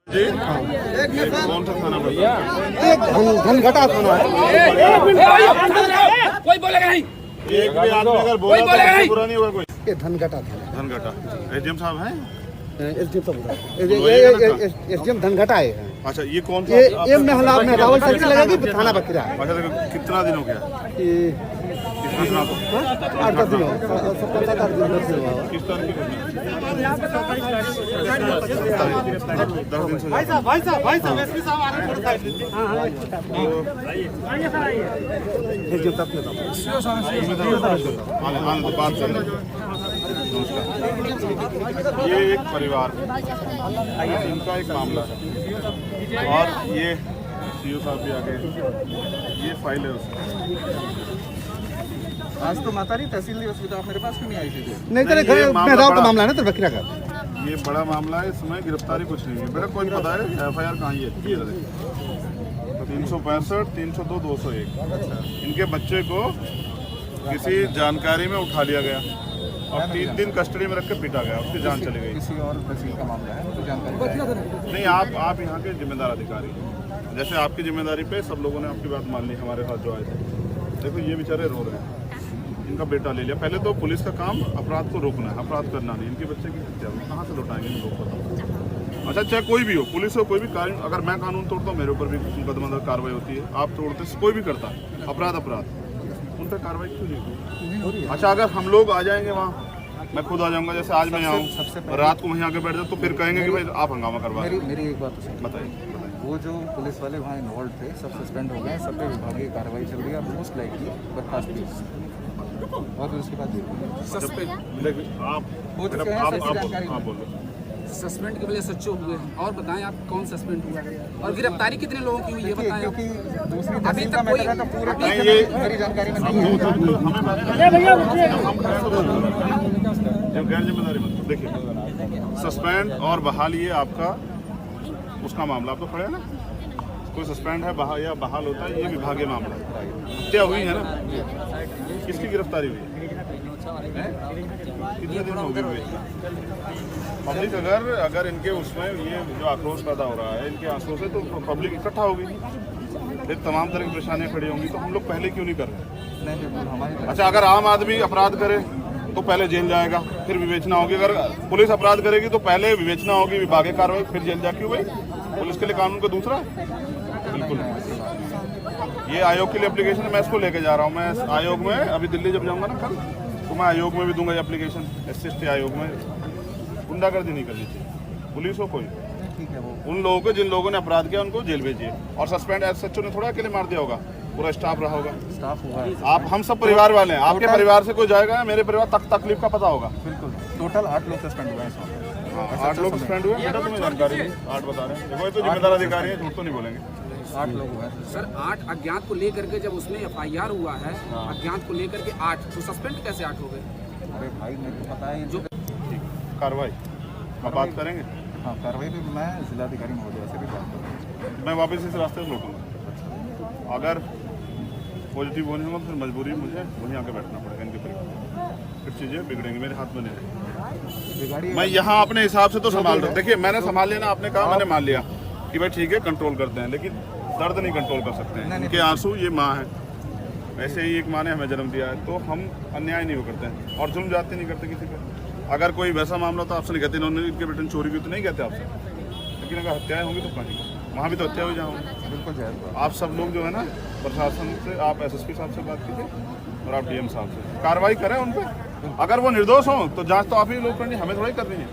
जी कौन सा थाना भैया? धनघटा थाना है। कोई बोलेगा नहीं, एक भी आदमी अगर बोला तो बुरा नहीं होगा कोई। ये धनघटा थाना, धनघटा एसडीएम साहब हैं? एसडीएम धनघटा है। अच्छा ये कौन सा? ये मेहरावल सर्किल लगेगी, थाना बकरा है। अच्छा कितना दिन हो गया? कितना दिनों को? 8-10 दिन हो गए। 7-8 दिन हुआ। किस तारीख को? 10 दिन से भाई साहब एसपी साहब आ रहे हैं। बात कर लें। नमस्कार। ये एक परिवार इनका एक मामला है और ये सीओ साहब भी आगे ये फाइल है उसकी। आज तो मातारी तहसील दिवस आप मेरे पास क्यों नहीं आई थी? नहीं तेरे घर मेहरावल का मामला है ना, तो बकरा का ये बड़ा मामला है। इसमें गिरफ्तारी कुछ नहीं है बेटा, कोई पता है एफआईआर कहाँ है? 365, 302, 201 इनके बच्चे को किसी जानकारी में उठा लिया गया और 3 दिन कस्टडी में रख के पीटा गया, उसकी जान चली गई। किसी और तहसील का मामला है तो जानकारी नहीं, आप यहाँ के जिम्मेदार अधिकारी हैं। जैसे आपकी जिम्मेदारी पे सब लोगों ने आपकी बात मान ली, हमारे साथ जो आए थे। देखो ये बेचारे रो रहे हैं, इनका बेटा ले लिया। पहले तो पुलिस का काम अपराध को रोकना है, अपराध करना नहीं। इनके बच्चे की हत्या हुई, कहाँ से लौटाएंगे इन लोग को? अच्छा चाहे कोई भी हो, पुलिस हो, कोई भी कानून, अगर मैं कानून तोड़ता हूँ मेरे ऊपर भी मुकदमा दर्ज कार्रवाई होती है। आप तोड़ते, कोई भी करता है अपराध उन पर कार्रवाई क्यों नहीं होती? अच्छा अगर हम लोग आ जाएंगे वहाँ, मैं खुद आ जाऊँगा, जैसे आज मैं आऊँ रात को वहीं आके बैठ जाऊँ, तो फिर कहेंगे कि भाई आप हंगामा करवा। मेरी एक बात बताइए। वो जो पुलिस वाले वहाँ इन्वॉल्व थे सब सस्पेंड हो गए, सब पे विभागीय कार्रवाई चल रही है। मोस्ट लाइकली बर्खास्त भी और फिर उसके बाद आप बोलो। सस्पेंड की वजह सच्चो हुए हैं। और बताएं आप कौन सस्पेंड हुआ और गिरफ्तारी कितने लोगों की हुई ये बताएं। क्योंकि दूसरी अभी तक कोई पूरा नहीं, ये मेरी जानकारी में जब गैर जिम्मेदारी मत देखिए, सस्पेंड और बहाल ये आपका उसका मामला। आप तो खड़े हैं ना, कोई सस्पेंड है या बहाल होता है, ये विभागीय मामला है। हत्या हुई है ना, किसकी गिरफ्तारी हुई? कितने दिन हो गए? पब्लिक अगर इनके उसमें ये जो आक्रोश पैदा हो रहा है, इनके आंसुओं से, तो पब्लिक इकट्ठा होगी, फिर तमाम तरह की परेशानियां खड़ी होंगी। तो हम लोग पहले क्यों नहीं कर रहे? अच्छा अगर आम आदमी अपराध करे तो पहले जेल जाएगा, फिर विवेचना होगी। अगर पुलिस अपराध करेगी तो पहले विवेचना होगी, विभागीय कार्रवाई, फिर जेल जाके हुई। पुलिस के लिए कानून का दूसरा बिल्कुल। ये आयोग के लिए एप्लीकेशन है, मैं इसको लेके जा रहा हूँ। मैं आयोग में अभी दिल्ली जब जाऊँगा ना कल, तो मैं आयोग में भी दूंगा ये एप्लीकेशन। SST आयोग में गुंडागर्दी नहीं करनी चाहिए, पुलिस हो कोई। उन लोगों को, जिन लोगों ने अपराध किया, उनको जेल भेजिए। और सस्पेंड SHO ने थोड़ा अकेले मार दिया होगा, पूरा स्टाफ रहा होगा। स्टाफ हुआ है। आप हम सब परिवार वाले हैं, आपके परिवार से कोई जाएगा, मेरे परिवार तक तकलीफ का पता होगा। बिल्कुल टोटल 8 लोग सस्पेंड हुए हैं। 8 लोग सस्पेंड हुए बेटा, तुम्हें जानकारी नहीं? 8 बता रहे हैं। देखो ये तो जिम्मेदार अधिकारी है, झूठ तो नहीं बोलेंगे। 8 लोग हुए सर। 8 अज्ञात को लेकर के जब उसमें FIR हुआ है, अज्ञात को लेकर के 8, तो सस्पेंड कैसे 8 हो गए? अरे भाई मेरे को पता है जो कार्रवाई अब बात करेंगे। हाँ कार्रवाई भी मैं जिलाधिकारी महोदय से भी बात करूँगा। मैं वापस इस रास्ते से लौटूंगा। अगर पॉजिटिव होने होगा फिर मजबूरी मुझे वहीं आके बैठना पड़ेगा इनके परिवार। फिर चीज़ें बिगड़ेंगी, मेरे हाथ में नहीं रहेगी। मैं यहाँ अपने हिसाब से तो संभाल रहा हूँ। देखिए मैंने संभाल लिया ना, आपने कहा, मैंने मान लिया कि भाई ठीक है कंट्रोल करते हैं, लेकिन दर्द नहीं कंट्रोल कर सकते हैं। इनके आंसू, ये माँ है, ऐसे ही एक माँ ने हमें जन्म दिया है, तो हम अन्याय नहीं वो करते हैं और जुल्म जाते नहीं करते किसी पर। अगर कोई वैसा मामला तो आपसे नहीं कहते, इन्होंने इनके बेटे ने चोरी की तो नहीं कहते आपसे, लेकिन अगर हत्याएं होंगी तो कहीं वहाँ भी तो हत्या हुई जहाँ होगी। बिल्कुल जायज़। आप सब लोग जो है ना, प्रशासन से, आप SSP साहब से बात कीजिए और आप DM साहब से कार्रवाई करें उन पर। अगर वो निर्दोष हों तो जांच तो आप ही लोग करनी, हमें थोड़ी करनी है,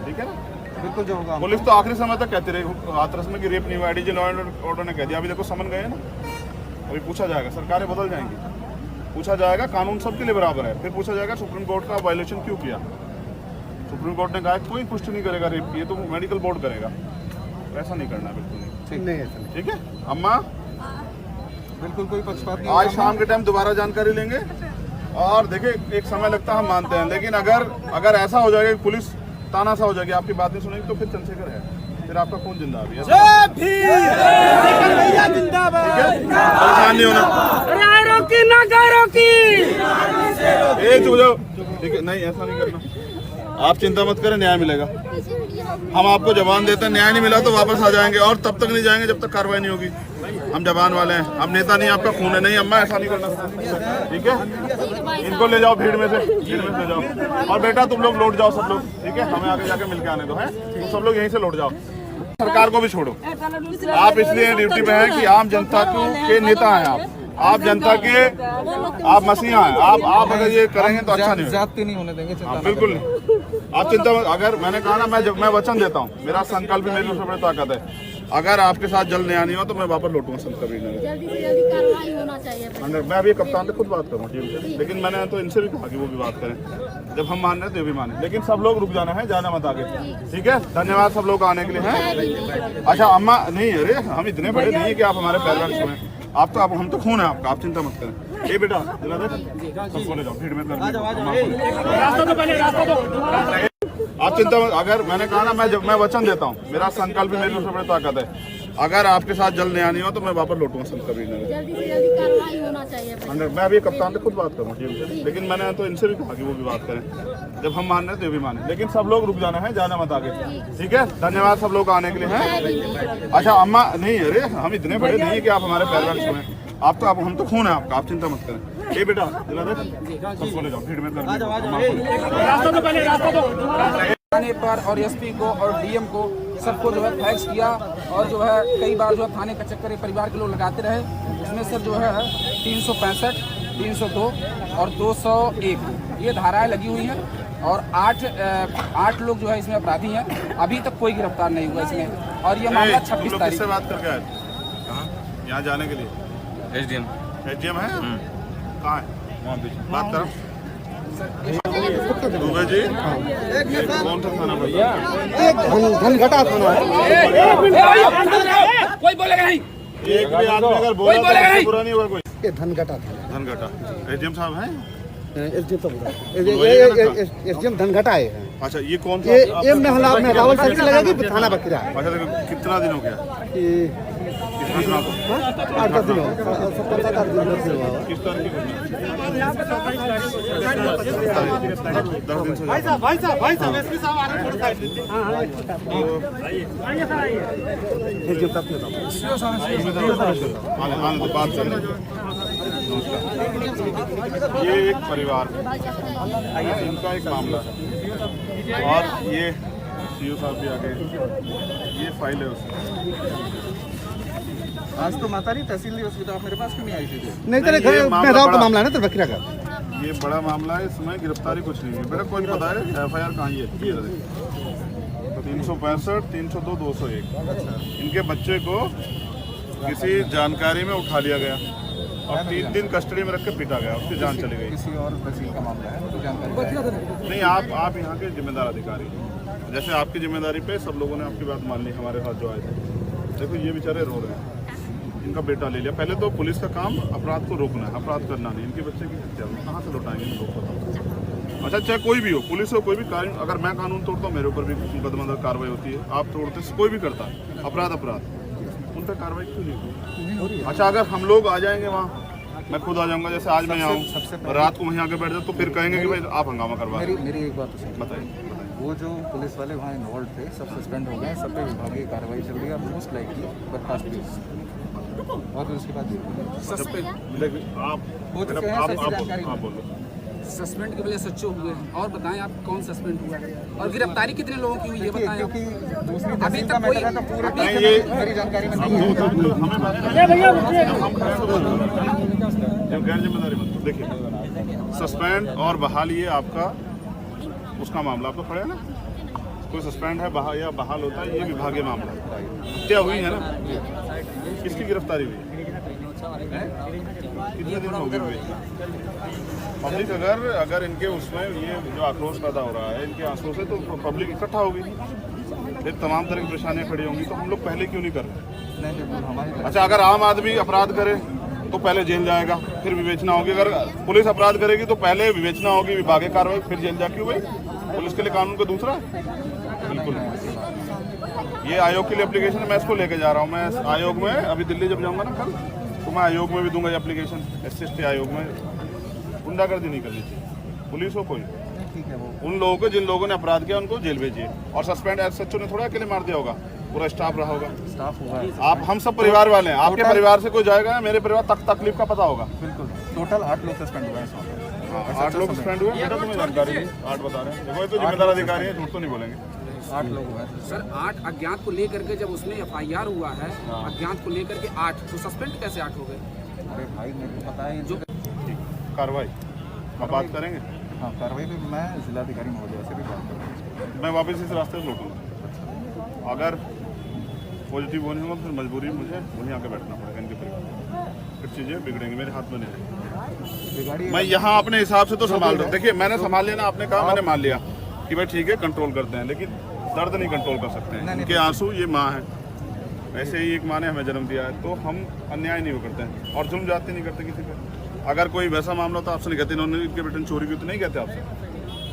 ठीक है ना? बिल्कुल जो होगा। पुलिस तो आखिरी समय तक कहती रही हाथरस में कि रेप नहीं हुआ, DG लॉ एंड ऑर्डर ने कह दिया। अभी देखो समन गए ना, अभी पूछा जाएगा, सरकारें बदल जाएंगी, पूछा जाएगा, कानून सबके लिए बराबर है। फिर पूछा जाएगा सुप्रीम कोर्ट का वायलेशन क्यों किया। सुप्रीम कोर्ट ने कहा कोई पुष्टि नहीं करेगा रेप की, ये तो मेडिकल बोर्ड करेगा। ऐसा नहीं करना, बिल्कुल नहीं। ठीक है अम्मा, बिल्कुल कोई पक्षपात नहीं। आज शाम के टाइम दोबारा जानकारी लेंगे। और देखिए एक समय लगता है, हम मानते हैं, लेकिन अगर ऐसा हो जाएगा कि पुलिस ताना सा हो जाएगी, आपकी बात नहीं सुनेगी, तो फिर चंद्रशेखर है, फिर आपका कौन जिंदा अभी? परेशान नहीं होना। रोकी ना रोकी, चुप जाओ, ठीक है? नहीं ऐसा नहीं करना। आप चिंता मत करें, न्याय मिलेगा। हम आपको जबान देते हैं, न्याय नहीं मिला तो वापस आ जाएंगे, और तब तक नहीं जाएंगे जब तक कार्रवाई नहीं होगी। हम जबान वाले हैं, हम नेता नहीं, आपका खून है। नहीं अम्मा, ऐसा नहीं करना, ठीक है? इनको ले जाओ भीड़ में से ले जाओ, और बेटा तुम लोग लौट जाओ सब लोग, ठीक है? हमें आगे जाके मिलके आने दो, है? तुम सब लोग यहीं से लौट जाओ। सरकार को भी छोड़ो, आप इसलिए ड्यूटी पे हैं कि आम जनता के नेता हैं आप जनता के, आप मसीहा हैं। आप अगर ये करेंगे तो अच्छा नहीं होगा। जाति नहीं होने देंगे, चिंता बिल्कुल नहीं, आप चिंता मत। अगर मैंने कहा ना, मैं वचन देता हूँ, मेरा संकल्प भी मेरी सबसे बड़ी ताकत है। अगर आपके साथ जल्द न्याय नहीं हो तो मैं वापस लौटूंगा संत कबीर नगर। जल्दी से जल्दी कार्रवाई होना चाहिए। मैं अभी कप्तान से खुद बात करूँ टीम से, लेकिन मैंने तो इनसे भी कहा कि वो भी बात करें। जब हम मान रहे हैं तो ये भी माने, लेकिन सब लोग रुक जाना है, जाना मत आगे, ठीक है? धन्यवाद सब लोग आने के लिए, हैं? अच्छा अम्मा, नहीं अरे हम इतने बड़े नहीं है कि आप हमारे पैर में छुएं। आप तो हम तो खून है आपका, आप चिंता मत करें। ए बेटा जरा देख, सबको ले जाओ भीड़ में आप चिंता मत। अगर मैंने कहा ना, मैं वचन देता हूँ, मेरा संकल्प भी मेरी सबसे बड़ी ताकत है। अगर आपके साथ जल्द न्याय नहीं हो तो मैं वापस लौटूंगा संत कबीर नगर। जल्दी से जल्दी कार्रवाई होना चाहिए। मैं अभी कप्तान से खुद बात करूँ टीम से, लेकिन मैंने तो इनसे भी कहा कि वो भी बात करें। जब हम मान रहे हैं तो ये भी माने, लेकिन सब लोग रुक जाना है, जाना मत आगे, ठीक है? धन्यवाद सब लोग आने के लिए, हैं? अच्छा अम्मा, नहीं अरे हम इतने बड़े नहीं है कि आप हमारे पैर में छुएं। आप तो हम तो खून है आपका, आप चिंता मत करें। ए बेटा जरा देख, सबको ले जाओ भीड़ में थाने पर और एसपी को और डीएम को सबको जो है फैक्स किया, और जो है कई बार जो है थाने का चक्कर एक परिवार के लोग लगाते रहे। उसमें सर जो है 365, 302 और 201 ये धाराएं लगी हुई हैं, और 8 लोग जो है इसमें अपराधी हैं। अभी तक कोई गिरफ्तार नहीं हुआ इसमें, और ये मामला 26 तारीख से बात करके आए यहाँ जाने के लिए। एसडीएम है, कहाँ है? बात करो दुबे जी, कौन सा थाना भैया? धनघटा थाना है। कोई बोलेगा नहीं, एक भी आदमी अगर बोला तो बुरा नहीं होगा कोई। ये धनघटा थाना, धनघटा एसडीएम साहब हैं? एसडीएम धनघटा है। अच्छा ये कौन सा? ये मेहरावल सर्किल लगेगी थाना बकरा। अच्छा कितना दिन हो गया? 8-10 दिन हो, 7-8 दिन हुआ। किस तरह की घटना? 10 दिन से भाई साहब एसपी साहब आ रहे हैं, थोड़ा साइड लीजिए। आने तो बात करें। ये एक परिवार है, इनका एक मामला है, और ये सीओ साहब भी आ गए। ये फाइल है उसकी। आज तो मातारी तहसील दिवस की, तो आप मेरे पास क्यों नहीं आई थी? नहीं तेरे घर मेहराव का मामला है ना, तो बकरा का ये बड़ा मामला है, इसमें गिरफ्तारी कुछ नहीं है। मेरा कोई पता है FIR कहाँ है? 365, 302, 201। इनके बच्चे को किसी जानकारी में उठा लिया गया और 3 दिन कस्टडी में रख के पीटा गया, उसकी जान चली गई। किसी और तहसील का मामला है तो जानकारी नहीं, आप यहाँ के जिम्मेदार अधिकारी हैं। जैसे आपकी जिम्मेदारी पे सब लोगों ने आपकी बात मान ली, हमारे साथ जो आए थे। देखो ये बेचारे रो रहे हैं, इनका बेटा ले लिया। पहले तो पुलिस का काम अपराध को रोकना है, अपराध करना नहीं। इनके बच्चे की हत्या कहाँ से लौटाएंगे इन लोग? अच्छा चाहे कोई भी हो, पुलिस हो, कोई भी कानून, अगर मैं कानून तोड़ता हूँ मेरे ऊपर भी मुकदमा कार्रवाई होती है। आप तोड़ते, कोई भी करता है अपराध, उन पर कार्रवाई क्यों नहीं होती? अच्छा अगर हम लोग आ जाएंगे वहाँ, मैं खुद आ जाऊँगा, जैसे आज मैं आऊँ, रात को वहीं आके बैठ जाओ, तो फिर कहेंगे कि भाई आप हंगामा करवा। मेरी एक बात तो बताइए। वो जो पुलिस वाले वहाँ इन्वॉल्व थे सब सस्पेंड हो गए, सब पे विभागीय कार्रवाई चल रही है, मोस्ट लाइकली बर्खास्त भी। और फिर उसके बाद सस्पेंड आप हो चुके हैं, सबकी जानकारी आप बोलो। सस्पेंड की वजह से सच्चे हुए हैं। और बताएं आप कौन सस्पेंड हुआ है, और गिरफ्तारी कितने लोगों की हुई है बताएं। क्योंकि दूसरी अभी तहसील तक का कोई मैटर है तो पूरा नहीं, ये मेरी जानकारी में नहीं है। गैर जिम्मेदारी मत देखिए, सस्पेंड और बहाल ये आपका उसका मामला आपको पड़े ना। कोई सस्पेंड है या बहाल होता है, ये विभागीय मामला है। हत्या हुई है ना, किसकी गिरफ्तारी हुई? कितने दिन हो गए? पब्लिक अगर इनके उसमें ये जो आक्रोश पैदा हो रहा है, इनके आंसू से, तो पब्लिक इकट्ठा होगी, फिर तमाम तरह की परेशानियां खड़ी होंगी। तो हम लोग पहले क्यों नहीं कर रहे? अच्छा अगर आम आदमी अपराध करे तो पहले जेल जाएगा, फिर विवेचना होगी। अगर पुलिस अपराध करेगी तो पहले विवेचना होगी, विभागीय कार्रवाई, फिर जेल जाके हुई। पुलिस के लिए कानून का दूसरा बिल्कुल ये आयोग के लिए एप्लीकेशन है, मैं इसको लेके जा रहा हूँ। मैं आयोग में अभी दिल्ली जब जाऊँगा ना कल, तो मैं आयोग में भी दूंगा ये एप्लीकेशन। SST आयोग में गुंडागर्दी नहीं करनी चाहिए, पुलिस हो कोई। ठीक है वो उन लोगों को जिन लोगों ने अपराध किया उनको जेल भेजिए। और सस्पेंड एसएचओ ने थोड़ा अकेले मार दिया होगा, पूरा स्टाफ रहा होगा। स्टाफ हुआ है आप हम सब परिवार वाले हैं, आपके परिवार से कोई जाएगा, मेरे परिवार तक तकलीफ का पता होगा। बिल्कुल टोटल 8 लोग सस्पेंड हुए हैं इस वक्त। 8 लोग सस्पेंड हुए, बेटा तुम्हें जानकारी नहीं, 8 बता रहे हैं। देखो ये तो जिम्मेदार अधिकारी है, झूठ तो नहीं बोलेंगे। 8 लोग हुए हैं सर 8 अज्ञात को लेकर के जब उसमें FIR हुआ है, अज्ञात को लेकर के 8, तो सस्पेंड कैसे 8 हो गए? अरे भाई मेरे को पता है जो कार्रवाई आप बात करेंगे, हाँ कार्रवाई पे मैं जिलाधिकारी महोदय से भी बात करूँगा। मैं वापस इस रास्ते से लौटूंगा। अगर पॉजिटिव होने होगा फिर मजबूरी मुझे वहीं आके बैठना पड़ेगा इनके परिवार, फिर चीज़ें बिगड़ेंगी, मेरे हाथ में नहीं रहेगी। बिगाड़ी मैं यहाँ अपने हिसाब से तो संभाल रहा हूँ। देखिए मैंने संभाल लिया ना, आपने कहा मैंने मान लिया कि भाई ठीक है कंट्रोल करते हैं, लेकिन दर्द नहीं कंट्रोल कर सकते हैं। इनके आंसू, ये माँ है, ऐसे ही एक माँ ने हमें जन्म दिया है, तो हम अन्याय नहीं वो करते हैं और जुल्म जाते नहीं करते किसी पर। अगर कोई वैसा मामला तो आपसे नहीं कहते, इन्होंने इनके बेटे ने चोरी की तो नहीं कहते आपसे,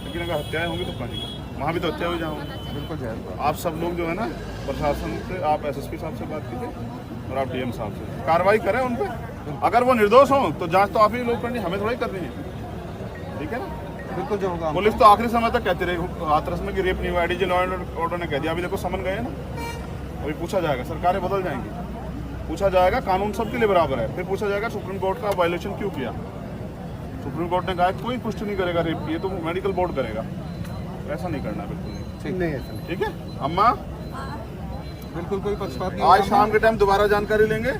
लेकिन अगर हत्याएं होंगी तो कहीं वहाँ भी तो हत्या हुई जहाँ बिल्कुल जायज़। आप सब लोग जो है ना प्रशासन से, आप SSP साहब से बात कीजिए और आप DM साहब से कार्रवाई करें उन पर। अगर वो निर्दोष हों तो जांच तो आप ही लोग करनी, हमें थोड़ा ही करनी है, ठीक है ना। बिल्कुल जो होगा पुलिस तो आखिरी समय तक कहती रही हाथरस में कि रेप नहीं हुआ, IDG लॉ एंड ऑर्डर ने कह दिया। अभी देखो समन गए ना, अभी पूछा जाएगा, सरकारें बदल जाएंगी, पूछा जाएगा, कानून सबके लिए बराबर है। फिर पूछा जाएगा सुप्रीम कोर्ट का वायलेशन क्यों किया। सुप्रीम कोर्ट ने कहा कोई पुष्टि नहीं करेगा रेप की, ये तो मेडिकल बोर्ड करेगा। ऐसा नहीं करना, बिल्कुल नहीं, नहीं ऐसा नहीं। ठीक है अम्मा। बिल्कुल कोई पक्षपात नहीं आज शाम के टाइम दोबारा जानकारी लेंगे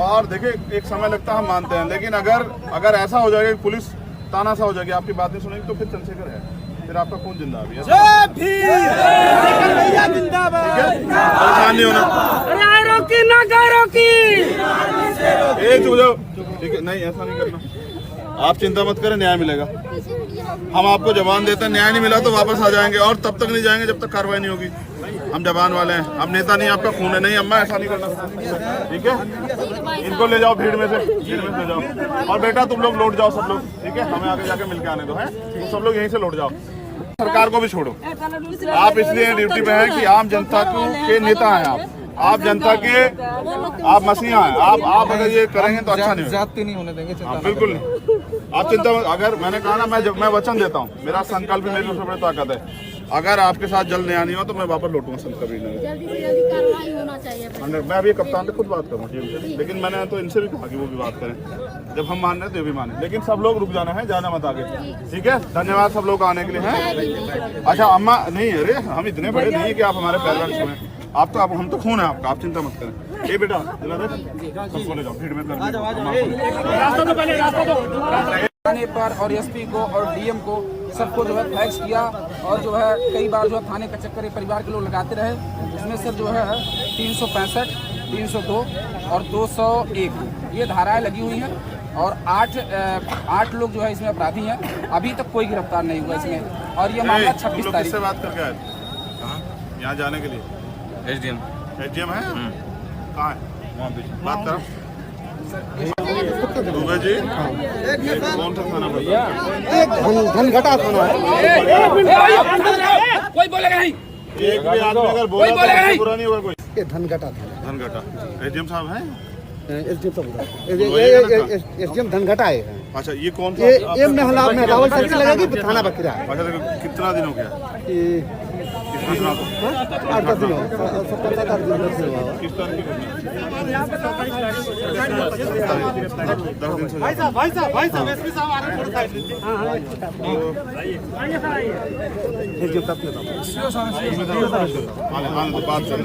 और देखिए एक समय लगता है, हम मानते हैं, लेकिन अगर ऐसा हो जाएगा कि पुलिस ताना सा हो जाएगी, आपकी बात नहीं सुनेगी, तो फिर चंद्रशेखर है, फिर आपका खून जिंदा अभी है। परेशान नहीं होना, एक हो जाओ, ठीक है, नहीं ऐसा नहीं करना, आप चिंता मत करें, न्याय मिलेगा। हम आपको जबान देते हैं, न्याय नहीं मिला तो वापस आ जाएंगे और तब तक नहीं जाएंगे जब तक कार्रवाई नहीं होगी। हम जबान वाले हैं, हम नेता नहीं, आपका खून है। नहीं अम्मा ऐसा नहीं करना, ठीक है। इनको ले जाओ भीड़ में से ले जाओ, और बेटा तुम लोग लौट जाओ सब लोग, ठीक है, हमें आगे जाके मिलके आने दो, है तुम सब लोग यहीं से लौट जाओ। सरकार को भी छोड़ो, आप इसलिए ड्यूटी पे हैं कि आम जनता के नेता हैं आप जनता के, आप मसीहा हैं। आप अगर ये करेंगे तो अच्छा नहीं होगा, जाती नहीं होने देंगे। हाँ, बिल्कुल नहीं, आप चिंता, अगर मैंने कहा ना, मैं वचन देता हूँ, मेरा संकल्प भी मेरी सबसे बड़ी ताकत है। अगर आपके साथ जल्द न्याय नहीं हुआ तो मैं वापस लौटूंगा संत कबीर नगर। जल्दी से जल्दी कार्रवाई होना चाहिए। मैं अभी कप्तान से खुद बात करूँ टीम से, लेकिन मैंने तो इनसे भी कहा कि वो भी बात करें, जब हम मान रहे हैं तो ये भी माने, लेकिन सब लोग रुक जाना है, जाना मत आगे, ठीक है। धन्यवाद सब लोग आने के लिए, हैं। अच्छा अम्मा, नहीं अरे हम इतने बड़े नहीं कि आप हमारे पैर छुएं, आप तो हम तो खून है आपका, आप चिंता मत करें। ये बेटा सबको ले जाओ भीड़ में, थाने पर और SP को और DM को सबको जो है फैक्स किया, और जो है कई बार जो है थाने का चक्कर परिवार के लोग लगाते रहे। उसमें सर जो है 365, 302 और 201 ये धाराएं लगी हुई हैं, और 8 लोग जो है इसमें अपराधी हैं। अभी तक कोई गिरफ्तार नहीं हुआ इसमें, और ये मामला 26 तारीख से बात करके आए थे यहाँ जाने के लिए। SDM है कहाँ है, वहाँ पे बात करो दुबे जी। कौन सा थाना भैया? धनघटा थाना है। कोई बोलेगा नहीं, एक भी आदमी अगर बोला तो बुरा नहीं होगा कोई। ये धनघटा थाना, धनघटा SDM साहब हैं? SDM धनघटा है। अच्छा ये कौन सा? ये मेहरावल सर्किल लगेगी, थाना बकरा है। अच्छा देखो कितना दिन हो गया किस घटना को? 8-10 दिन हो, 7-8 दिन हुआ। किस तरह की घटना? 10 दिन से भाई साहब SP साहब आ रहे हैं, थोड़ा साइड लीजिए। तो बात करें।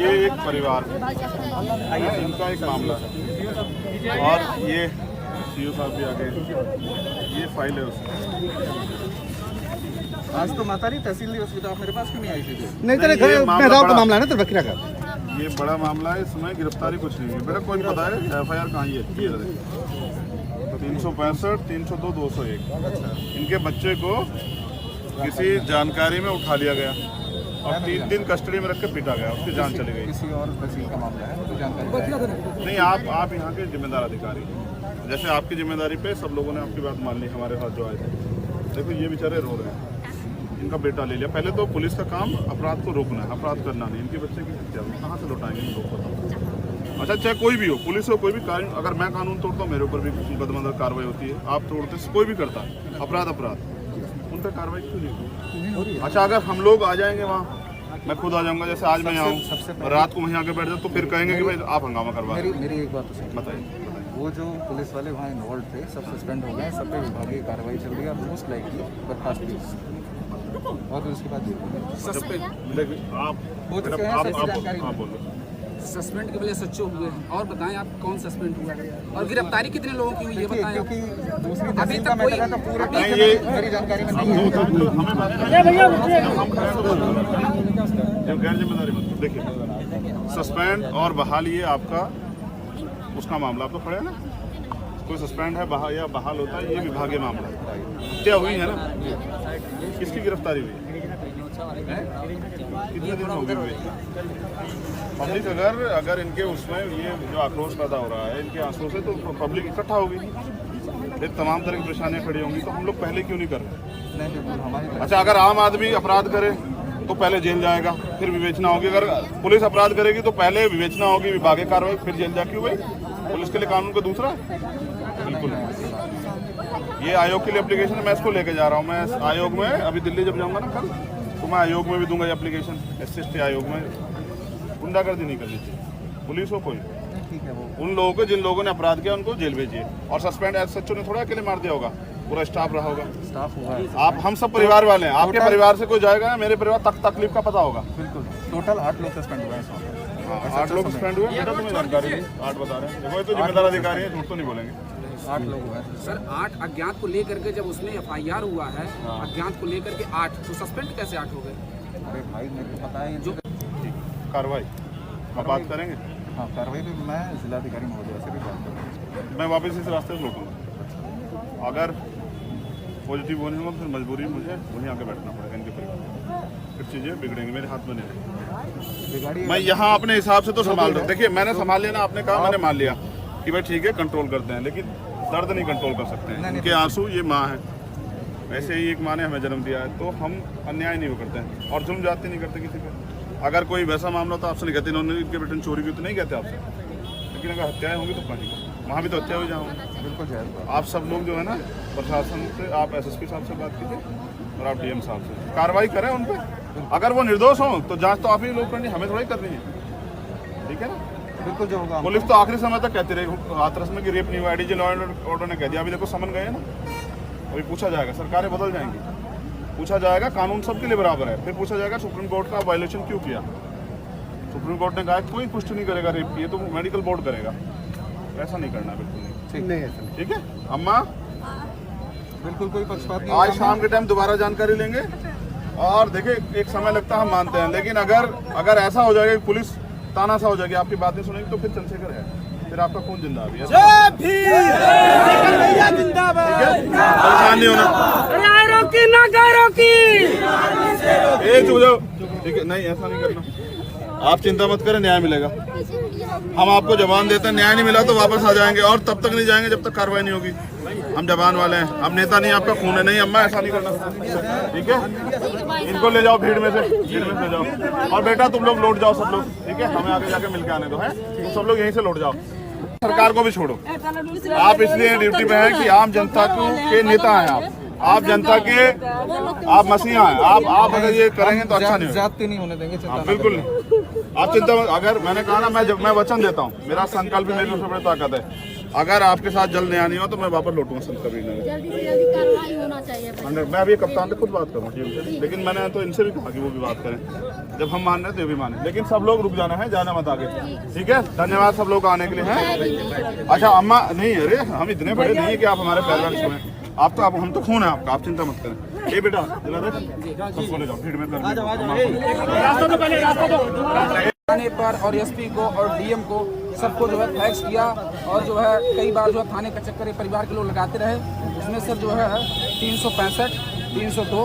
ये एक परिवार है, इनका एक मामला है, और ये CO साहब भी आ गए, ये फाइल है उसकी। आज तो मातारी तहसील हॉस्पिटल आप मेरे पास क्यों नहीं आई थी? नहीं तेरे घर मेहराब का मामला है ना, तो बकरा का ये बड़ा मामला है, इसमें गिरफ्तारी कुछ नहीं है। मेरा कोई पता है FIR कहाँ है? 365, 302, 201 इनके बच्चे को किसी जानकारी में उठा लिया गया और 3 दिन कस्टडी में रख के पीटा गया, उसकी जान चली गई। किसी और तहसील का मामला है तो जानकारी नहीं, आप यहाँ के जिम्मेदार अधिकारी, जैसे आपकी जिम्मेदारी पे सब लोगों ने आपकी बात मान ली, हमारे साथ जो आए थे। देखो ये बेचारे रो रहे हैं, इनका बेटा ले लिया। पहले तो पुलिस का काम अपराध को रोकना है, अपराध करना नहीं। इनके बच्चे की हत्या कहाँ से लौटाएंगे इन लोग को? अच्छा, चाहे कोई भी हो, पुलिस हो, कोई भी कानून, अगर मैं कानून तोड़ता हूँ मेरे ऊपर भी मुकदमा दर्ज कार्रवाई होती है। आप तोड़ते, कोई भी करता है अपराध, उन पर कार्रवाई क्यों नहीं होती? अच्छा, अगर हम लोग आ जाएंगे वहाँ, मैं खुद आ जाऊंगा, जैसे आज मैं यहाँ हूँ, रात को वहीं आके बैठ जाओ, तो फिर कहेंगे कि भाई आप हंगामा करवा। मेरी एक बात तो सही बताइए। वो जो पुलिस वाले वहाँ इन्वॉल्व थे सब सस्पेंड हो गए, सब पे विभागीय कार्रवाई चल रही है, मोस्ट लाइकली बर्खास्त भी। और फिर उसके बाद सस्पेंड आप हो चुके हैं, आप सभी जानकारी हाँ बोलो। सस्पेंड की वजह से 7 हुए हैं। और बताएं आप कौन सस्पेंड हुआ है और गिरफ्तारी कितने लोगों की हुई है बताएं। क्योंकि दूसरी अभी तहसील तक का मैटर कोई- है तो पूरे नहीं, ये मेरी जानकारी में नहीं है। गैर जिम्मेदारी मत देखिए, सस्पेंड और बहाल ये आपका उसका मामला आप तो पढ़े ना, कोई सस्पेंड है या बहाल होता है, ये विभागीय मामला है। क्या हुई है ना, किसकी गिरफ्तारी हुई है, कितने दिन हो गए? पब्लिक अगर इनके उसमें ये जो आक्रोश पैदा हो रहा है, इनके आंसू से, तो पब्लिक इकट्ठा होगी, फिर तमाम तरह की परेशानियां खड़ी होंगी, तो हम लोग पहले क्यों नहीं कर रहे? नहीं हमारी अच्छा, अगर आम आदमी अपराध करे तो पहले जेल जाएगा, फिर विवेचना होगी। अगर पुलिस अपराध करेगी तो पहले विवेचना होगी, विभागीय कार्रवाई, फिर जेल जाके हुई। पुलिस के लिए कानून का दूसरा है? बिल्कुल नहीं। ये आयोग के लिए एप्लीकेशन है, मैं इसको लेके जा रहा हूँ। मैं आयोग में अभी दिल्ली जब जाऊँगा ना कल, तो मैं आयोग में भी दूंगा ये एप्लीकेशन। SST आयोग में गुंडागर्दी नहीं करनी चाहिए, पुलिस हो कोई, ठीक है वो उन लोगों को जिन लोगों ने अपराध किया उनको जेल भेजिए। और सस्पेंड SHO ने थोड़ा अकेले मार दिया होगा, पूरा स्टाफ रहा होगा। स्टाफ हुआ है आप हम सब परिवार वाले हैं, आपके परिवार से कोई जाएगा ना, मेरे परिवार तक तकलीफ का पता होगा। बिल्कुल टोटल 8 लोग सस्पेंड हुए हैं इस वक्त। 8 लोग सस्पेंड हुए, बेटा तुम्हें जानकारी नहीं, 8 बता रहे हैं। देखो ये तो जिम्मेदार अधिकारी है, झूठ तो नहीं बोलेंगे। 8 लोग हुए हैं। सर 8 अज्ञात को लेकर के जब उसमें FIR हुआ है, अज्ञात को लेकर के 8, तो सस्पेंड कैसे 8 हो गए? अरे भाई मेरे को पता है जो कार्रवाई आप बात करेंगे, हाँ कार्रवाई भी मैं जिलाधिकारी महोदय से भी बात करूँगा। मैं वापस इस रास्ते से लौटूंगा। अगर पॉजिटिव होने होगा फिर मजबूरी मुझे वहीं आके बैठना पड़ेगा इनके परिवार, फिर चीज़ें बिगड़ेंगी, मेरे हाथ में नहीं रहेंगी। बिगाड़ी मैं यहाँ अपने हिसाब से तो संभाल रहा हूँ। देखिए मैंने संभाल लिया ना, आपने कहा, मैंने मान लिया कि भाई ठीक है कंट्रोल करते हैं, लेकिन दर्द नहीं कंट्रोल कर सकते हैं। इनके आंसू, ये माँ है, वैसे ही एक माँ ने हमें जन्म दिया है, तो हम अन्याय नहीं वो करते हैं और जुल्म जाते नहीं करते किसी पे। अगर कोई वैसा मामला तो आपसे नहीं कहते, इन्होंने इनके बेटे ने चोरी की तो नहीं कहते आपसे, लेकिन अगर हत्याएं होंगी तो कहीं वहाँ भी तो हत्या हुई जहाँ बिल्कुल जायज़ बात। आप सब लोग जो है ना, प्रशासन से, आप SSP साहब से बात कीजिए और आप DM साहब से कार्रवाई करें उन पर। अगर वो निर्दोष हों तो जांच तो आप ही लोग करनी, हमें थोड़ी करनी है, ठीक है ना। बिल्कुल जो होगा पुलिस तो आखिरी समय तक कहती रही हाथरस में कि रेप नहीं हुआ, IDG लॉ एंड ऑर्डर ने कह दिया। अभी देखो समन गए ना, अभी पूछा जाएगा, सरकारें बदल जाएंगी, पूछा जाएगा, कानून सबके लिए बराबर है। फिर पूछा जाएगा सुप्रीम कोर्ट का वायलेशन क्यों किया। सुप्रीम कोर्ट ने कहा कोई पुष्टि नहीं करेगा रेप की, तो मेडिकल बोर्ड करेगा। ऐसा नहीं करना, बिल्कुल नहीं। ठीक है अम्मा, बिल्कुल कोई पक्षपात नहीं आज शाम के टाइम दोबारा जानकारी लेंगे। और देखिए एक समय लगता है, हम मानते हैं, लेकिन अगर ऐसा हो जाएगा कि पुलिस ताना सा हो जाएगी, आपकी बात नहीं सुनेगी, तो फिर चंद्रशेखर है, फिर आपका खून जिंदा है। परेशान नहीं होना, एक हो जाओ, ठीक है, नहीं ऐसा नहीं करना, आप चिंता मत करें, न्याय मिलेगा। हम आपको जबान देते हैं, न्याय नहीं मिला तो वापस आ जाएंगे, और तब तक नहीं जाएंगे जब तक कार्रवाई नहीं होगी। हम जबान वाले हैं, हम नेता नहीं, आपका खून है। नहीं अम्मा, ऐसा नहीं करना, ठीक है। इनको ले जाओ भीड़ में से ले जाओ, और बेटा तुम लोग लौट जाओ सब लोग, ठीक है, हमें आगे जाके मिलके आने दो, है तुम सब लोग यहीं से लौट जाओ। सरकार को भी छोड़ो, आप इसलिए ड्यूटी पे हैं कि आम जनता के नेता हैं आप जनता के, आप मसीहा हैं। आप अगर ये करेंगे तो अच्छा नहीं होगा। जाती नहीं होने देंगे, चिंता बिल्कुल नहीं, आप चिंता, अगर मैंने कहा ना, मैं वचन देता हूँ, मेरा संकल्प भी मेरी सबसे बड़ी ताकत है। अगर आपके साथ जल्द न्याय नहीं हो तो मैं वापस लौटूंगा संत कबीर नगर। जल्दी से जल्दी कार्रवाई होना चाहिए। मैं अभी कप्तान से खुद बात करूँ टीम से, लेकिन मैंने तो इनसे भी कहा कि वो भी बात करें, जब हम मान रहे हैं तो ये भी माने, लेकिन सब लोग रुक जाना है, जाना मत आगे, ठीक है। धन्यवाद सब लोग आने के लिए, हैं। अच्छा अम्मा, नहीं अरे हम इतने बड़े नहीं है कि आप हमारे पैर में छुएं, आप तो हम तो खून है आपका, आप चिंता मत करें। ये बेटा जला दे, सबको ले जाओ भीड़ में थाने पर और SP को और DM को सबको जो है फैक्स किया, और जो है कई बार जो है थाने का चक्कर परिवार के लोग लगाते रहे। उसमें सर जो है 365, 302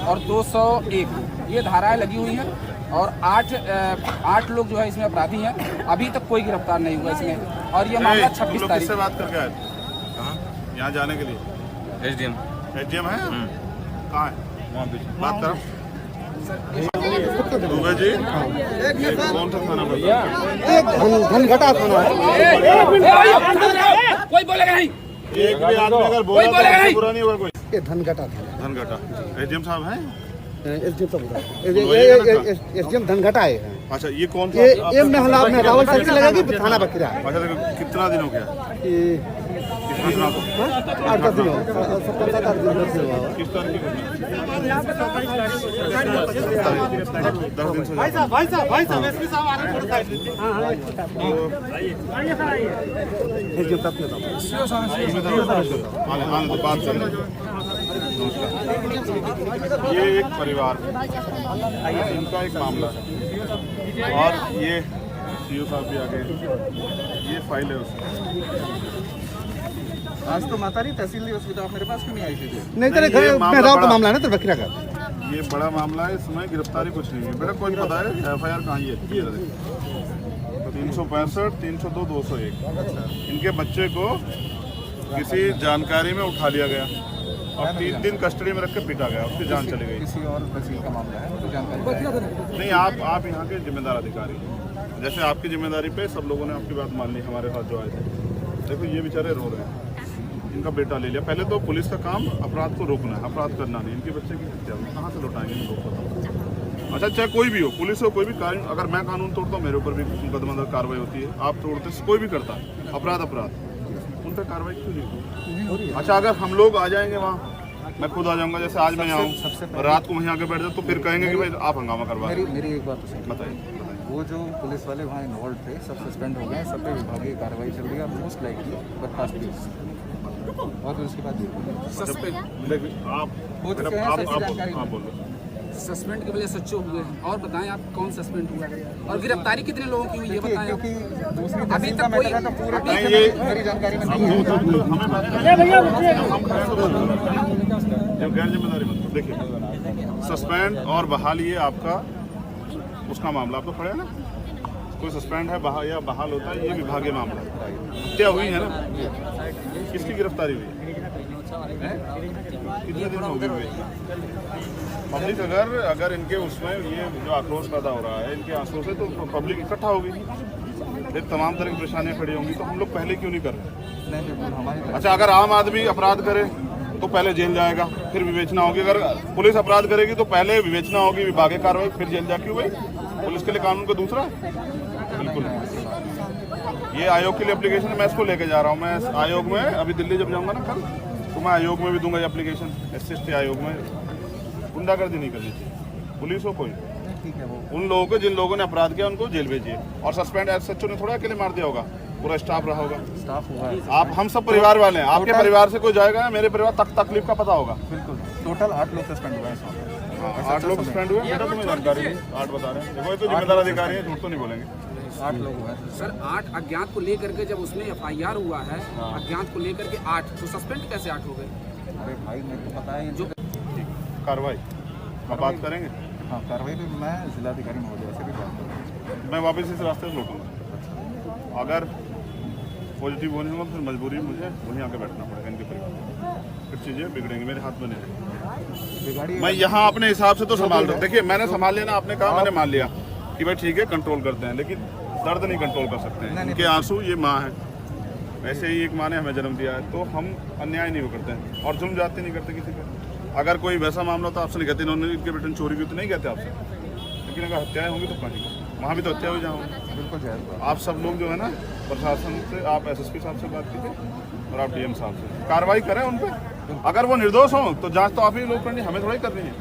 और 201 ये धाराएं लगी हुई हैं, और 8 लोग जो है इसमें अपराधी हैं। अभी तक कोई गिरफ्तार नहीं हुआ इसमें, और ये मामला 26 तारीख। किससे बात करके आए थे यहाँ जाने के लिए? SDM है, कहाँ है? वहाँ पीछे बात करो। दुबे जी ये कौन सा थाना भैया? एक धनघटा थाना है। कोई बोलेगा नहीं। एक भी आदमी अगर बोला तो उससे बुरा नहीं होगा कोई। ये धनघटा थाना धनघटा एसडीएम साहब हैं? एसडीएम तो एसडीएम धनघटा है। अच्छा ये कौन सा? ये मेहरावल सर्किल लगेगी थाना बकरा। अच्छा देखो कितना दिन हो गया किस घटना को? 8-10 दिन हो 7-8 दिन से हुआ। किस तारीख की घटना? 10 दिन से भाई साहब एसपी साहब आ रहे थोड़ा साइड लीजिए। एसडीएम साहब आने तो बात कर लेंगे। ये एक परिवार है, इनका एक मामला है और ये सीओ साहब भी आ गए। ये फाइल है उसकी। आज तो मातारी तहसील हॉस्पिटल आप मेरे पास क्यों नहीं आई थी? नहीं तेरे घर मेहराव का मामला है ना तेरे बकरा का। ये बड़ा मामला है, इसमें गिरफ्तारी कुछ नहीं है। बेटा कोई पता है FIR कहाँ है? 365, 302, 201। इनके बच्चे को किसी जानकारी में उठा लिया गया और 3 दिन कस्टडी में रख के पीटा गया, उसकी जान चली गई। किसी और तहसील का मामला है तो जानकारी नहीं आप यहाँ के जिम्मेदार अधिकारी हैं। जैसे आपकी जिम्मेदारी पे सब लोगों ने आपकी बात मान ली। हमारे साथ जो आए थे, देखो ये बेचारे रो रहे हैं, इनका बेटा ले लिया। पहले तो पुलिस का काम अपराध को रोकना है, अपराध करना नहीं। इनके बच्चे की हत्या कहाँ से लौटाएंगे लोग? अच्छा चाहे कोई भी हो, पुलिस हो, कोई भी कानून, अगर मैं कानून तोड़ता हूँ मेरे ऊपर भी मुकदमा दर्ज कार्रवाई होती है। आप तोड़ते, कोई भी करता है अपराध, उन पर कार्रवाई क्यों नहीं होती? अच्छा अगर हम लोग आ जाएंगे वहाँ, मैं खुद आ जाऊँगा, जैसे आज मैं आऊँ रात को वहीं आके बैठ जाऊँ, तो फिर कहेंगे कि भाई आप हंगामा करवा। मेरी एक बात तो सही बताइए। वो जो पुलिस वाले वहाँ इन्वॉल्व थे सब सस्पेंड हो गए, सब पे विभागीय कार्रवाई चल रही है। मोस्ट लाइकली बर्खास्त भी और फिर उसके बाद सस्पेंड आप हो चुके हैं, सबकी जानकारी हाँ बोलो। सस्पेंड की वजह से सच्चे हुए हैं। और बताएं आप कौन सस्पेंड हुआ है और गिरफ्तारी कितने लोगों की हुई है बताएं। क्योंकि दूसरी अभी तहसील तक का कोई मैटर है तो पूरे नहीं, ये- मेरी जानकारी में नहीं है। जब गैर जिम्मेदारी मतलब देखिए, सस्पेंड और बहाल ये आपका उसका मामला आप तो पढ़े ना। कोई सस्पेंड है या बहाल होता है, ये विभागीय मामला है। हत्या हुई है ना, किसकी गिरफ्तारी हुई? कितने दिन हो गए? पब्लिक अगर इनके उसमें ये जो आक्रोश पैदा हो रहा है, इनके आंसू से, तो पब्लिक इकट्ठा होगी, फिर तमाम तरह की परेशानियां खड़ी होंगी। तो हम लोग पहले क्यों नहीं कर रहे? नहीं बिल्कुल हमारी अच्छा अगर आम आदमी अपराध करे तो पहले जेल जाएगा, फिर विवेचना होगी। अगर पुलिस अपराध करेगी तो पहले विवेचना होगी, विभागीय कार्रवाई, फिर जेल जाके हुई। पुलिस के लिए कानून का दूसरा बिल्कुल नहीं। ये आयोग के लिए एप्लीकेशन है, मैं इसको लेके जा रहा हूँ। मैं आयोग में अभी दिल्ली जब जाऊँगा ना कल, तो मैं आयोग में भी दूंगा ये एप्लीकेशन। SST आयोग में गुंडागर्दी नहीं करनी चाहिए, पुलिस हो कोई। ठीक है वो उन लोगों को जिन लोगों ने अपराध किया उनको जेल भेजिए। और सस्पेंड SHO ने थोड़ा अकेले मार दिया होगा, पूरा स्टाफ रहा होगा। स्टाफ हुआ है आप हम सब परिवार वाले हैं, आपके परिवार से कोई जाएगा, मेरे परिवार तक तकलीफ का पता होगा। बिल्कुल टोटल 8 लोग सस्पेंड हुए हैं। 8 लोग सस्पेंड हुए, बेटा तुम्हें जानकारी नहीं। 8 बता रहे हैं, देखो ये तो जिम्मेदार अधिकारी है, झूठ तो नहीं बोलेंगे। 8 लोग हुए हैं। सर 8 अज्ञात को लेकर के जब उसमें FIR हुआ है, अज्ञात को लेकर के 8, तो सस्पेंड कैसे 8 हो गए? अरे भाई मेरे को पता है जो कार्रवाई अब बात करेंगे। हाँ कार्रवाई पे मैं जिलाधिकारी महोदय से भी बात करूँगा। मैं वापस इस रास्ते से लौटूंगा। अगर पॉजिटिव होने होगा फिर मजबूरी मुझे वहीं आके बैठना पड़ेगा इनके परिवार। फिर चीज़ें बिगड़ेंगी, मेरे हाथ में नहीं रहेंगी। मैं यहाँ अपने हिसाब से तो संभाल रहा हूँ। देखिए मैंने संभाल लिया ना, आपने कहा, मैंने मान लिया कि भाई ठीक है कंट्रोल करते हैं, लेकिन दर्द नहीं कंट्रोल कर सकते हैं। इनके आंसू, ये माँ है, वैसे ही एक माँ ने हमें जन्म दिया है, तो हम अन्याय नहीं वो करते हैं और जुल्म जाते नहीं करते किसी पे। अगर कोई वैसा मामला तो आपसे नहीं कहते, इन्होंने इनके बेटे ने चोरी की तो नहीं कहते आपसे, लेकिन अगर हत्याएं होंगी तो कहीं वहाँ भी तो हत्या हुई जहाँ बिल्कुल जायज़ बात। आप सब लोग जो है ना प्रशासन से, आप SSP साहब से बात कीजिए और आप DM साहब से कार्रवाई करें उन पर। अगर वो निर्दोष हो तो जांच तो आप ही लोग करनी, हमें थोड़ा ही करनी है,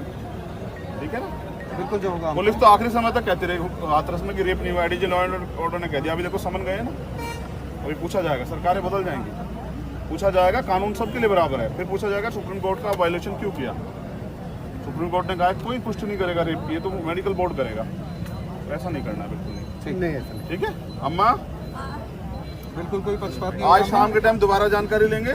ठीक है ना। बिल्कुल जो होगा पुलिस तो आखिरी समय तक कहती रही हाथरस में कि रेप नहीं हुआ। ADG लॉ एंड ऑर्डर ने कह दिया, अभी देखो समन गए ना, अभी पूछा जाएगा, सरकारें बदल जाएंगी, पूछा जाएगा, कानून सबके लिए बराबर है। फिर पूछा जाएगा सुप्रीम कोर्ट का वायलेशन क्यों किया। सुप्रीम कोर्ट ने कहा कोई पुष्टि नहीं करेगा रेप की, ये तो मेडिकल बोर्ड करेगा। ऐसा नहीं करना, बिल्कुल नहीं। ठीक है अम्मा, बिल्कुल कोई पक्षपात नहीं आज शाम के टाइम दोबारा जानकारी लेंगे।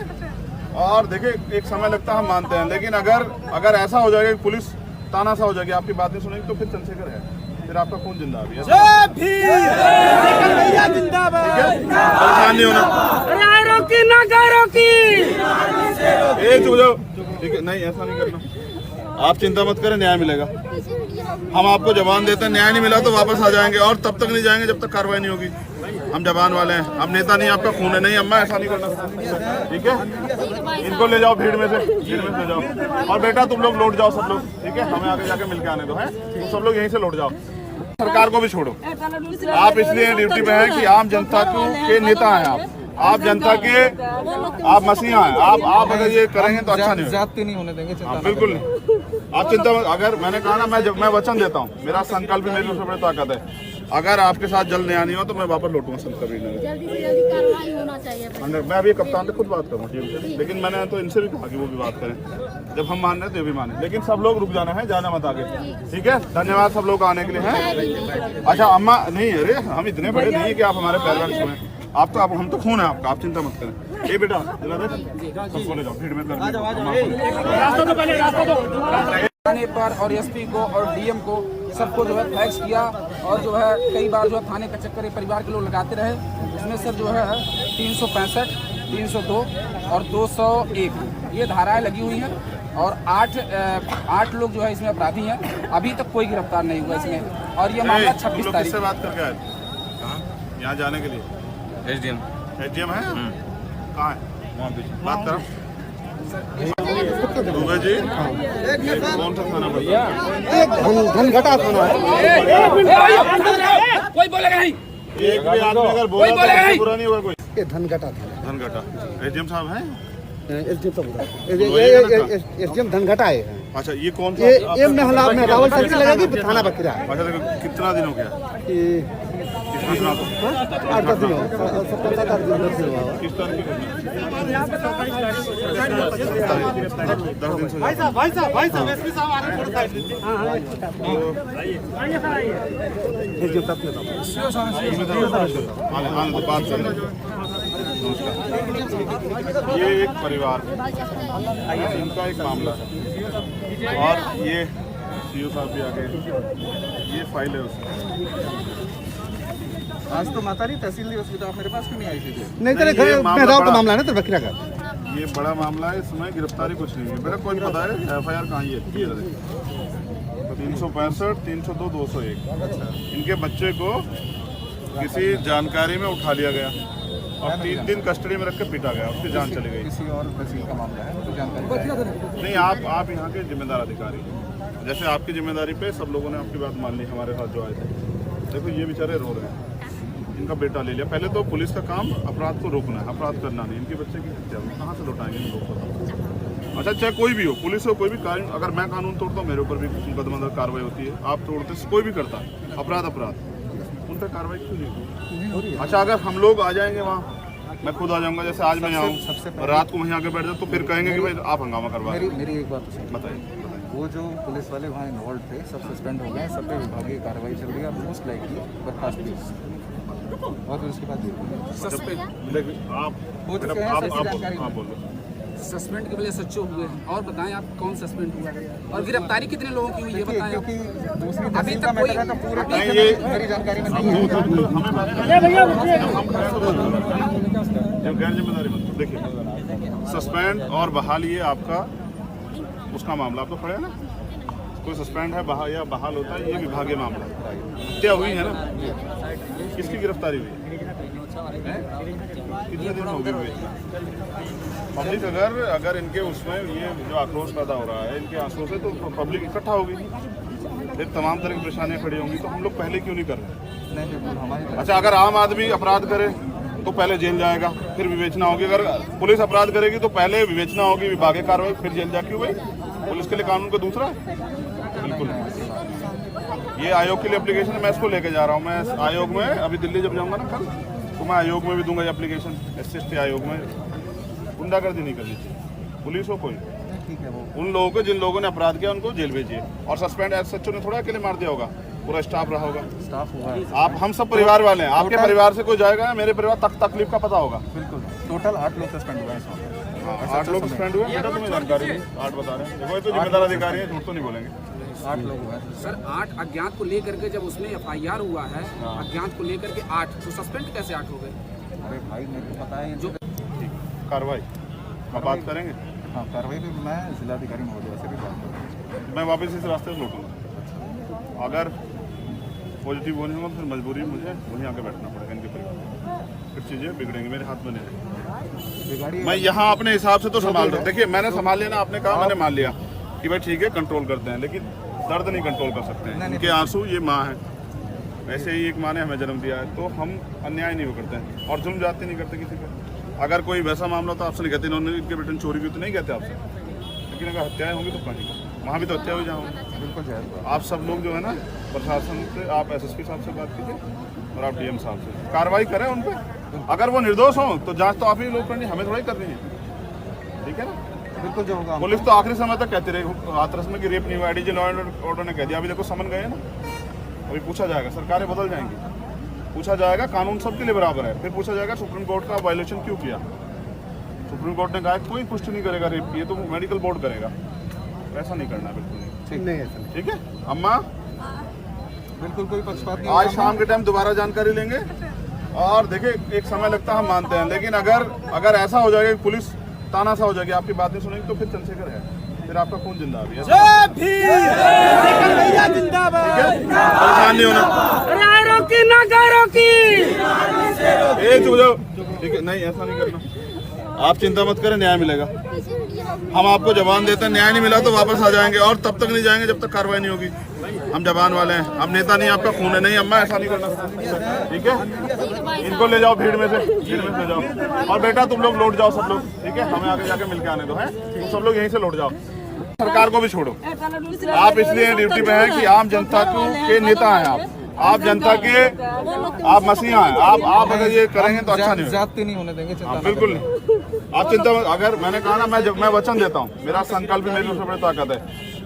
और देखिए एक समय लगता है, हम मानते हैं, लेकिन अगर ऐसा हो जाएगा कि पुलिस ताना सा हो जाएगी, आपकी बात नहीं सुनेगी, तो फिर चंद्रशेखर है, फिर आपका खून जिंदा है। परेशान नहीं होना, एक हो जाओ, ठीक है, नहीं ऐसा नहीं करना। आप चिंता मत करें, न्याय मिलेगा। हम आपको जबान देते हैं, न्याय नहीं मिला तो वापस आ जाएंगे और तब तक नहीं जाएंगे जब तक कार्रवाई नहीं होगी। हम जबान वाले हैं, हम नेता नहीं, आपका खून है नहीं। अम्मा ऐसा नहीं करना, ठीक है? इनको ले जाओ भीड़ में से ले जाओ। और बेटा तुम लोग लौट जाओ सब लोग, ठीक है? हमें आगे जाके मिलके आने दो, है? तुम सब लोग यहीं से लौट जाओ। सरकार को भी छोड़ो, आप इसलिए ड्यूटी पे हैं कि आम जनता के नेता हैं आप जनता के, आप मसीहा हैं। आप अगर ये करेंगे तो अच्छा नहीं होगा। जाती नहीं होने देंगे, चिंता बिल्कुल नहीं, आप चिंता मत। अगर मैंने कहा ना, मैं वचन देता हूँ, मेरा संकल्प भी मेरी सबसे बड़ी ताकत है। अगर आपके साथ जल्द न्याय नहीं हो तो मैं वापस लौटूंगा संत कबीर नगर। जल्दी से जल्दी कार्रवाई होना चाहिए। मैं अभी कप्तान से खुद बात करूँ टीम से, लेकिन मैंने तो इनसे भी कहा कि वो भी बात करें। जब हम मान रहे हैं तो ये भी माने, लेकिन सब लोग रुक जाना है, जाना मत आगे, ठीक है? धन्यवाद सब लोग आने के लिए, हैं? अच्छा अम्मा नहीं, अरे हम इतने बड़े नहीं कि आप हमारे पैरवान छुएं। आप तो हम तो खून है आपका, आप चिंता मत करें। ए बेटा जरा दे, सबको ले जाओ भीड़ में। थाने पर और एसपी को और डीएम को सबको जो है फैक्स किया और जो है कई बार जो है थाने का चक्कर परिवार के लोग लगाते रहे। उसमें सर जो है 365, 302 और 201 ये धाराएं लगी हुई हैं और 8 लोग जो है इसमें अपराधी हैं। अभी तक कोई गिरफ्तार नहीं हुआ इसमें। और ये मामला 26 तारीख से बात करके आए यहाँ जाने के लिए। एसडीएम है, कहाँ है? बात करो दुबे जी, कौन सा थाना भैया? धनघटा थाना है। कोई बोलेगा नहीं, एक भी आदमी अगर बोलेगा नहीं, बुरा नहीं हुआ कोई। ये धनघटा था। धनघटा एसडीएम साहब हैं? एसडीएम तो एसडीएम धनघटा है। अच्छा ये कौन सा? ये मेहरावल सर्किल लगेगी थाना बकरा। अच्छा देखो कितना दिन हो गया इस घटना को? 8-10 दिन हो, 7-8 दिन हुआ। किस तारीख की घटना? 10 दिन से भाई साहब एसपी साहब आ रहे हैं, थोड़ा साइड लीजिए। आने तो बात करें। ये एक परिवार, इनका एक मामला है और ये सीओ साहब भी आ गए। ये फाइल है उसकी। आज तो मातारी तहसील दिवस भी, तो आप मेरे पास क्यों नहीं आई थी? नहीं तेरे घर मेहराव का मामला है ना, तेरे बकरा का। ये बड़ा मामला है, इसमें गिरफ्तारी कुछ नहीं है। मेरा कोई पता है FIR कहाँ है? 365, 302, 201। इनके बच्चे को किसी जानकारी में उठा लिया गया और 3 दिन कस्टडी में रख के पीटा गया, उसकी जान चली गई। किसी और तहसील का मामला है तो जानकारी नहीं, आप यहाँ के जिम्मेदार अधिकारी हैं। जैसे आपकी जिम्मेदारी पे सब लोगों ने आपकी बात मान ली, हमारे साथ जो आए थे। देखो ये बेचारे रो रहे हैं, इनका बेटा ले लिया। पहले तो पुलिस का काम अपराध को रोकना है, अपराध करना नहीं। इनके बच्चे की हत्या कहाँ से लौटाएंगे इन लोग? अच्छा चाहे कोई भी हो, पुलिस हो, कोई भी कानून, अगर मैं कानून तोड़ता हूँ मेरे ऊपर भी मुकदमा दर्ज कार्रवाई होती है। आप तोड़ते, कोई भी करता है अपराध, उन पर कार्रवाई क्यों नहीं होती? अच्छा अगर हम लोग आ जाएंगे वहाँ, मैं खुद आ जाऊँगा, जैसे आज मैं आऊँ रात को वहीं आके बैठ जाऊँ, तो फिर कहेंगे कि भाई आप हंगामा करवा। मेरी एक बात तो बताइए। वो जो पुलिस वाले वहाँ इन्वॉल्व थे सब सस्पेंड हो गए, सब पे विभागीय कार्रवाई चल रही है। मोस्ट लाइकली बर्खास्त भी और फिर उसके बाद आप हो चुके हैं, सबकी जानकारी हाँ बोलो। सस्पेंड की वजह से सच्चे हुए हैं। और बताएं आप कौन सस्पेंड हुआ है और गिरफ्तारी कितने लोगों की हुई है बताएं। क्योंकि दूसरी अभी तहसील तक का कोई मैटर है तो पूरे नहीं, ये मेरी जानकारी में नहीं है। गैर जिम्मेदारी मत देखिए, सस्पेंड और बहाल ये आपका उसका मामला आप तो पढ़े ना। कोई सस्पेंड है या बहाल होता है, ये विभागीय मामला है। क्या हुई है ना, किसकी गिरफ्तारी हुई? कितने दिन हो गए? पब्लिक अगर इनके उसमें ये जो आक्रोश पैदा हो रहा है, इनके आंसुओं से, तो पब्लिक इकट्ठा होगी, फिर तमाम तरह की परेशानियां खड़ी होंगी। तो हम लोग पहले क्यों नहीं कर रहे? अच्छा अगर आम आदमी अपराध करे तो पहले जेल जाएगा, फिर विवेचना होगी। अगर पुलिस अपराध करेगी तो पहले विवेचना होगी, विभागीय कार्रवाई, फिर जेल जाके हुई। पुलिस के लिए कानून का दूसरा है? बिल्कुल। ये आयोग के लिए एप्लीकेशन है, मैं इसको लेके जा रहा हूँ। मैं आयोग में अभी दिल्ली जब जाऊँगा ना कल, तो मैं आयोग में भी दूंगा ये एप्लीकेशन। SST आयोग में गुंडागर्दी नहीं करनी चाहिए, पुलिस हो कोई। उन लोगों को जिन लोगों ने अपराध किया उनको जेल भेजिए। और सस्पेंड SHO ने थोड़ा अकेले मार दिया होगा, पूरा स्टाफ रहा होगा। स्टाफ हुआ है। आप हम सब परिवार वाले हैं, आपके परिवार से कोई जाएगा, मेरे परिवार तक तकलीफ का पता होगा। बिल्कुल टोटल 8 लोग सस्पेंड हुए हैं। 8 लोग सस्पेंड हुए। बेटा तुम्हें जानकारी नहीं, 8 बता रहे हैं। देखो ये तो जिम्मेदार अधिकारी है, झूठ तो नहीं बोलेंगे। 8 लोग हुए हैं सर। 8 अज्ञात को लेकर के जब उसमें FIR हुआ है, अज्ञात को लेकर के 8, तो सस्पेंड कैसे 8 हो गए? अरे भाई मेरे को पता है जो कार्रवाई अब बात करेंगे। हाँ कार्रवाई भी मैं जिलाधिकारी महोदय से भी बात करूँ। मैं वापस इस रास्ते से लौटूंगा। अगर पॉजिटिव होने होगा फिर मजबूरी मुझे वहीं आके बैठना पड़ेगा इनके परिवार, फिर चीज़ें बिगड़ेंगी, मेरे हाथ में नहीं रहेगी। मैं यहाँ अपने हिसाब से तो संभाल रहा हूँ। देखिए मैंने संभाल लिया ना, आपने कहा मैंने मान लिया कि भाई ठीक है कंट्रोल करते हैं, लेकिन दर्द नहीं कंट्रोल कर सकते हैं। इनके आंसू, ये माँ है, वैसे ही एक माँ ने हमें जन्म दिया है, तो हम अन्याय नहीं वो करते हैं और जुल्म जाते नहीं करते किसी पर। अगर कोई वैसा मामला तो आपसे नहीं कहते, इन्होंने इनके बेटे ने चोरी की तो नहीं कहते आपसे, लेकिन अगर हत्याएं होंगी तो कहीं वहाँ भी तो हत्या हुई जहाँ बिल्कुल जायज़। आप सब लोग जो है ना प्रशासन से, आप एसएसपी साहब से बात कीजिए और आप डीएम साहब से कार्रवाई करें उन पर। अगर वो निर्दोष हों तो जांच तो आप ही लोग करनी, हमें थोड़ा ही करनी है, ठीक है ना। बिल्कुल जो होगा पुलिस तो आखिरी समय तक कहती रही हाथरस में कि रेप नहीं हुआ, एडीजी लॉ एंड ऑर्डर ने कह दिया। अभी देखो समन गए ना, अभी पूछा जाएगा, सरकारें बदल जाएंगी, पूछा जाएगा, कानून सबके लिए बराबर है, फिर पूछा जाएगा सुप्रीम कोर्ट का वायलेशन क्यों किया। सुप्रीम कोर्ट ने कहा कोई पुष्टि नहीं करेगा रेप की, ये तो मेडिकल बोर्ड करेगा, ऐसा नहीं करना बिल्कुल नहीं। नहीं ऐसा नहीं। ठीक है अम्मा, बिल्कुल कोई पक्षपात नहीं आज होगा। शाम के टाइम दोबारा जानकारी लेंगे और देखिए एक समय लगता है, हम मानते हैं, लेकिन अगर ऐसा हो जाएगा कि पुलिस ताना सा हो जाएगी, आपकी बात नहीं सुनेगी, तो फिर चंद्रशेखर है, फिर आपका खून जिंदा है। परेशान नहीं होना, ठीक है, नहीं ऐसा नहीं करना, आप चिंता मत करें, न्याय मिलेगा। हम आपको जबान देते हैं, न्याय नहीं मिला तो वापस आ जाएंगे और तब तक नहीं जाएंगे जब तक कार्रवाई नहीं होगी। हम जबान वाले हैं, हम नेता नहीं, आपका खून है। नहीं अम्मा ऐसा नहीं करना, ठीक है। इनको ले जाओ भीड़ में से जाओ, और बेटा तुम लोग लौट जाओ सब लोग, ठीक है, हमें आगे जाके मिलके आने दो, है तुम सब लोग यहीं से लौट जाओ, सरकार को भी छोड़ो। आप इसलिए ड्यूटी पे हैं कि आम जनता के नेता हैं आप जनता के, आप मसीहा हैं, आप अगर ये करेंगे तो अच्छा नहीं होगा। जाती नहीं होने देंगे, चिंता बिल्कुल नहीं, आप चिंता मत। अगर मैंने कहा ना, मैं वचन देता हूँ, मेरा संकल्प भी मेरी सबसे बड़ी ताकत है।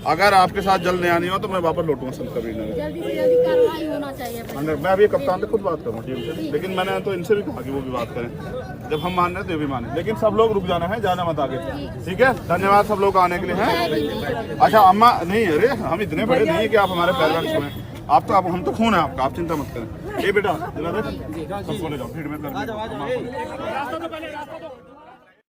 अगर आपके साथ जल्द न्याय नहीं हो तो मैं वापस लौटूंगा संत कबीरनगर। जल्दी से जल्दी कार्रवाई होना चाहिए। मैं अभी कप्तान से खुद बात करूँ टीम से, लेकिन मैंने तो इनसे भी कहा कि वो भी बात करें, जब हम मान रहे हैं तो ये भी माने, लेकिन सब लोग रुक जाना है, जाना मत आगे, ठीक है। धन्यवाद सब लोग आने के लिए, हैं। अच्छा अम्मा, नहीं अरे हम इतने बड़े नहीं है कि आप हमारे पैर छुएं, आप तो हम तो खून है आपका, आप चिंता मत करें। ये बेटा सबको ले जाओ भीड़ में।